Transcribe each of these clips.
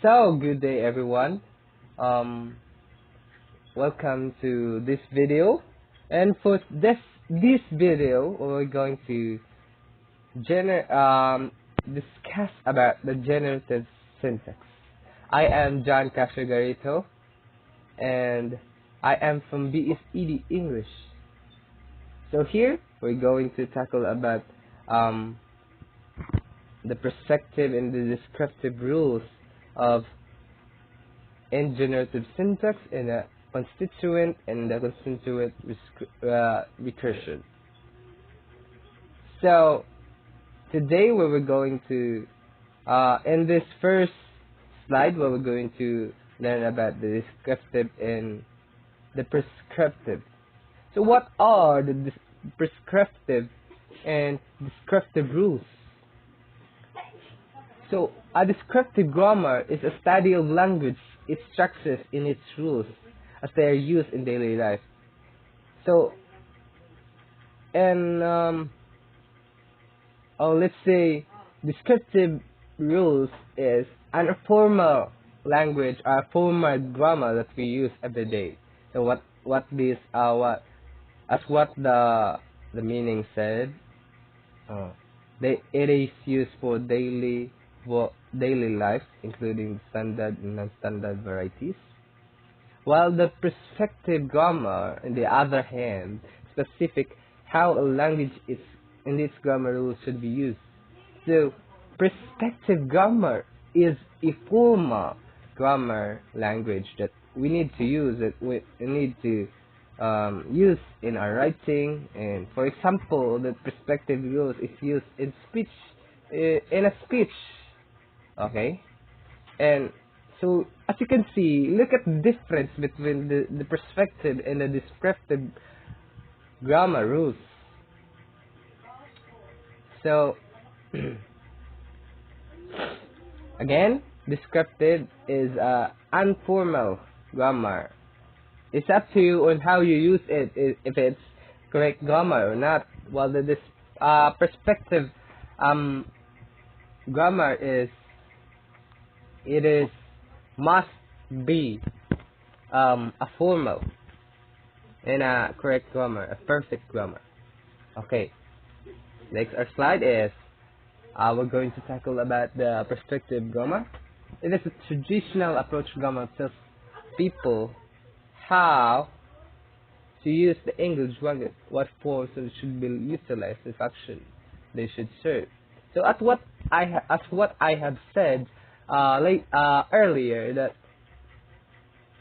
So, good day everyone. Um, Welcome to this video. And for this video, we're going to discuss about the generative syntax. I am John Castrogarito, and I am from BSED English. So here we're going to tackle about the perspective and the descriptive rules of generative syntax in a constituent and the constituent recursion. So today we were going to in this first slide we were going to learn about the descriptive and the prescriptive. So what are the prescriptive and descriptive rules? So a descriptive grammar is a study of language, its structures, and its rules as they are used in daily life. So, and let's say descriptive rules is an formal language or formal grammar that we use every day. So what the meaning said, it is used for daily life, including standard and non-standard varieties. While the prescriptive grammar, on the other hand, specific how a language is and its grammar rules should be used. So, prescriptive grammar is a formal grammar language that we need to use, that we need to use in our writing. And for example, the prescriptive rules is used in speech, in a speech. Okay, and so as you can see, look at the difference between the prescriptive and the descriptive grammar rules. So again, descriptive is informal grammar. It's up to you on how you use it, if it's correct grammar or not. While the prescriptive grammar must be a formal and a correct grammar, a perfect grammar. Okay, next our slide is we're going to tackle about the prescriptive grammar. It is a traditional approach grammar that tells people how to use the English language, what forms should be utilized, the function they should serve. So as what I have said earlier,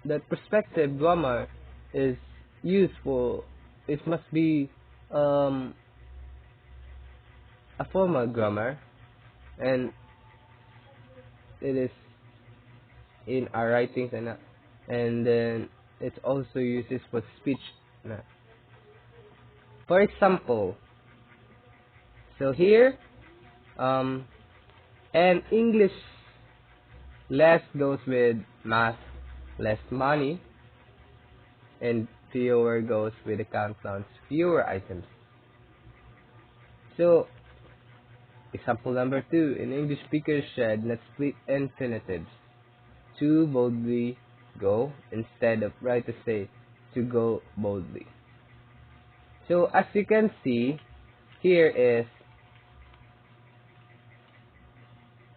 that prescriptive grammar is useful. It must be a formal grammar, and it is in our writings, and then it also uses for speech. For example, so here and English less goes with math, less money, and fewer goes with the countdowns, fewer items. So example number 2, in English speakers should not split infinitives. To boldly go instead of right to say to go boldly. So as you can see, here is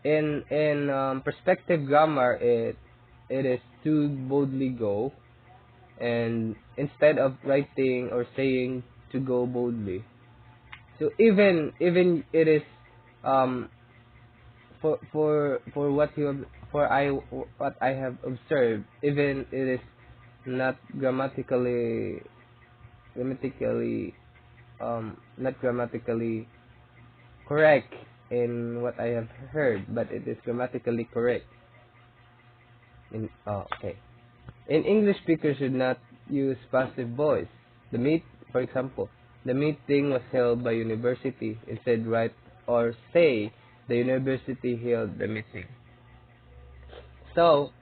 in prescriptive grammar, it is to boldly go, and instead of writing or saying to go boldly. So even it is for what I have observed, even it is not grammatically correct in what I have heard, but it is grammatically correct. Okay. In English, speakers should not use passive voice. For example, the meeting was held by university. Instead, write or say the university held the meeting. So,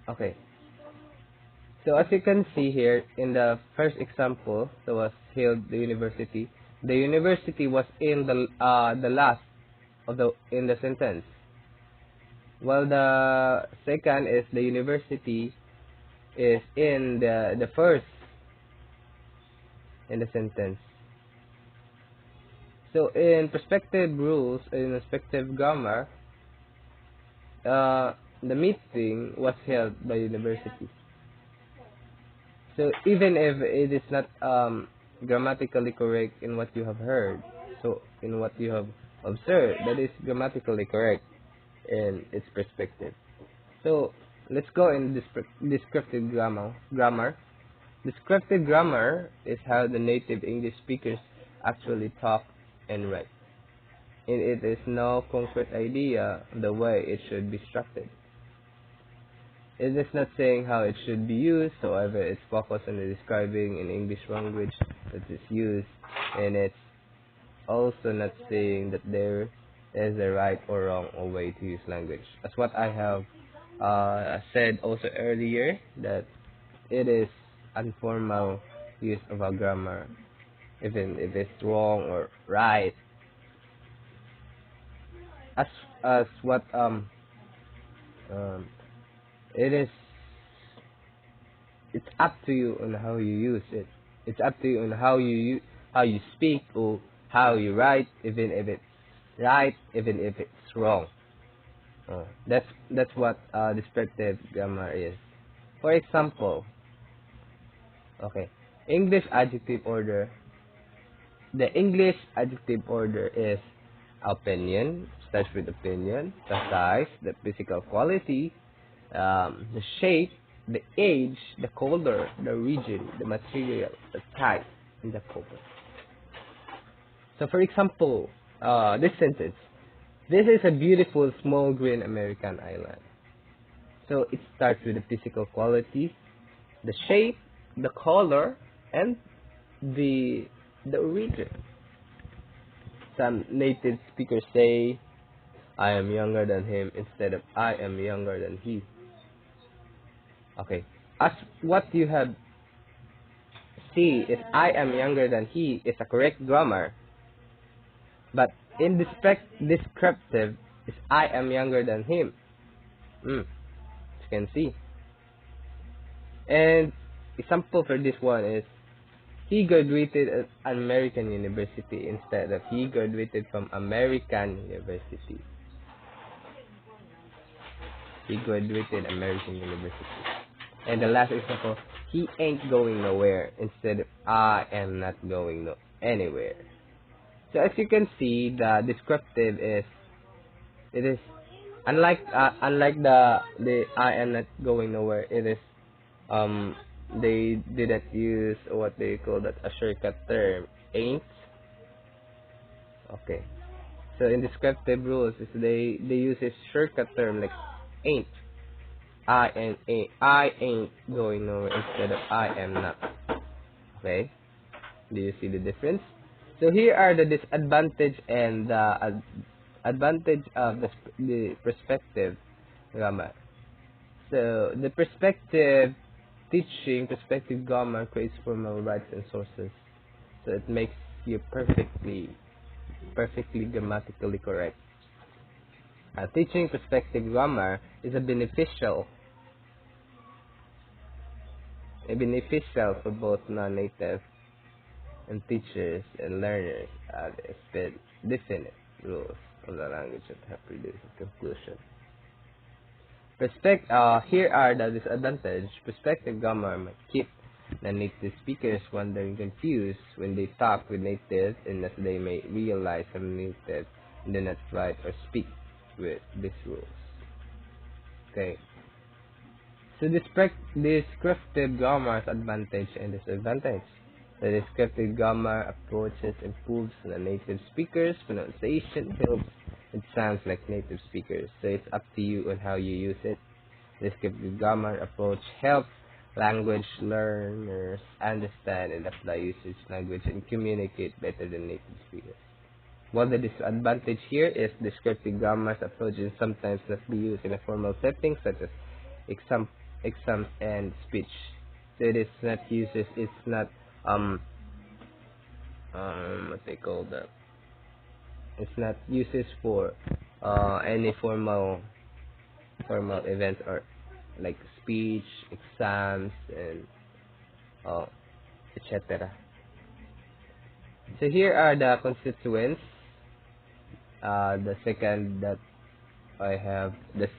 okay. So as you can see here in the first example, that was held the university. The university was in the last of the in the sentence. While the second is the university is in the first in the sentence. So in perspective rules, in perspective grammar, the meeting was held by university. So even if it is not grammatically correct in what you have heard, so in what you have observed, that is grammatically correct in its perspective. So let's go in descriptive grammar. Descriptive grammar is how the native English speakers actually talk and write. And it is no concrete idea of the way it should be structured. It is not saying how it should be used, however, it's focused on the describing in English language that is used, and it's also not saying that there is a right or wrong way to use language. As what I have said also earlier, that it is informal use of a grammar, even if it's wrong or right. As what it is, it's up to you on how you use it. It's up to you on how you speak or how you write, even if it's right, even if it's wrong. That's what descriptive grammar is. For example, okay, English adjective order. The English adjective order is opinion, starts with opinion, the size, the physical quality, the shape, the age, the color, the region, the material, the type, and the purpose. So, for example, this sentence: "This is a beautiful small green American island." So it starts with the physical quality, the shape, the color, and the region. Some native speakers say, "I am younger than him" instead of "I am younger than he." Okay, as what you have see is "I am younger than he" is a correct grammar, but in descriptive is "I am younger than him." As you can see. And example for this one is he graduated at an American university instead of he graduated from American University. He graduated American University. And the last example, he ain't going nowhere instead of I am not going anywhere. So as you can see, the descriptive is unlike the I am not going nowhere. It is they didn't use what they call that a shortcut term, ain't. Okay, so in descriptive rules is they use a shortcut term like ain't. I ain't going nowhere instead of I am not. Okay, do you see the difference? So here are the disadvantage and the advantage of the perspective grammar. So the perspective grammar creates formal rights and sources. So it makes you perfectly grammatically correct. Teaching perspective grammar is for both non-native and teachers and learners. There's definite rules of the language that have produced a conclusion. Here are the disadvantages. Perspective grammar might keep the native speakers wondering confused when they talk with natives, and as they may realize some natives do not write or speak with these rules. Okay. So descriptive grammar's advantage and disadvantage. The descriptive grammar approaches improves the native speakers' pronunciation, helps it sounds like native speakers. So it's up to you on how you use it. Descriptive grammar approach helps language learners understand and apply usage language and communicate better than native speakers. While the disadvantage here is descriptive grammar's approach is sometimes not be used in a formal setting such as exams and speech. So it is not uses. It's not what they call that. It's not uses for any formal events or like speech, exams, and uh, etc. So here are the constituents. The second that I have the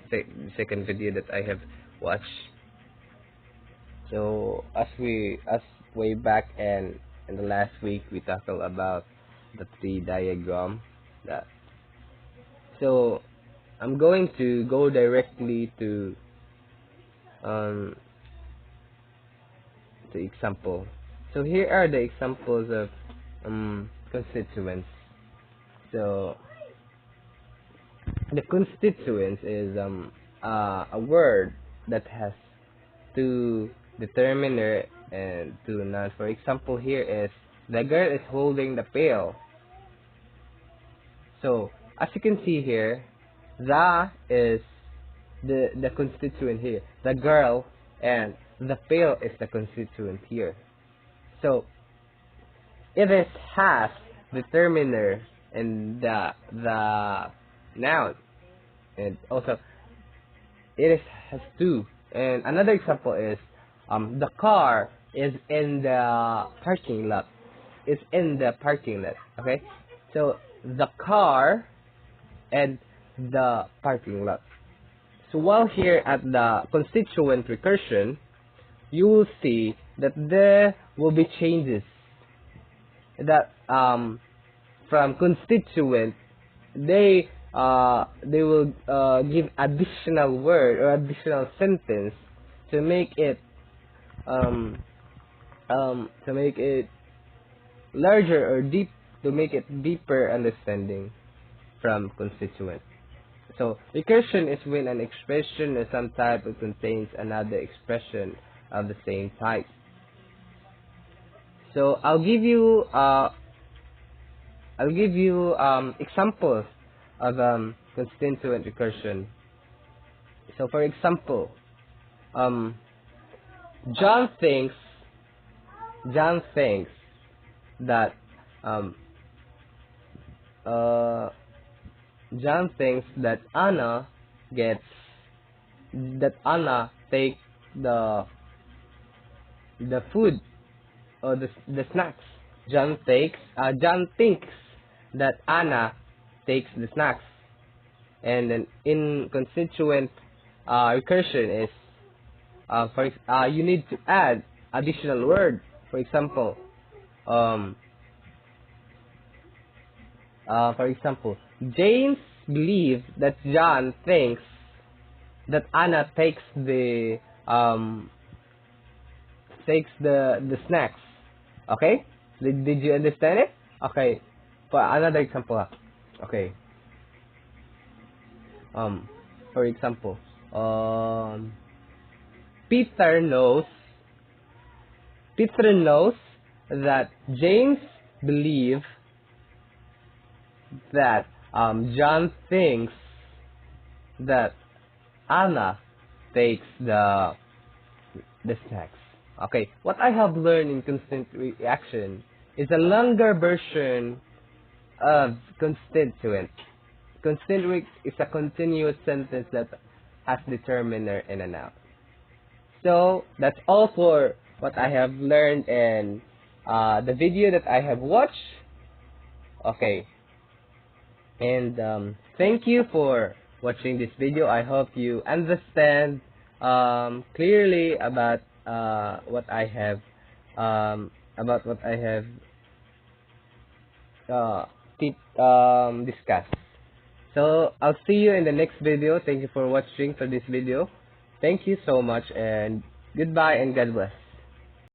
second video that I have watched. So as way back and in the last week we talked about the tree diagram. That so I'm going to go directly um to example. So here are the examples of constituents. So the constituents is a word that has two determiner and two nouns. For example, here is the girl is holding the pail. So as you can see here, the is the constituent here. The girl and the pail is the constituent here. So it is has determiner and the noun, and also it is has two. And another example is the car is in the parking lot. It's in the parking lot. Okay, so the car and the parking lot. So while here at the constituent recursion, you will see that there will be changes that from constituent they will give additional word or additional sentence to make it larger or deep, to make it deeper understanding from constituent. So recursion is when an expression of some type contains another expression of the same type. So I'll give you examples of constituent recursion. So for example, John thinks that John thinks that Anna take the food or the snacks. John thinks that Anna takes the snacks. And then in constituent recursion is you need to add additional word. For example, James believes that John thinks that Anna takes the snacks. Okay? Did you understand it? Okay. For another example. Okay. For example, Peter knows that James believes that John thinks that Anna takes the snacks. Okay, what I have learned in constant reaction is a longer version of constituent. Constituent is a continuous sentence that has determiner and a noun. So that's all for what I have learned in the video that I have watched. Okay, and thank you for watching this video. I hope you understand clearly about what I have discussed. So I'll see you in the next video. Thank you for watching for this video. Thank you so much, and goodbye and God bless.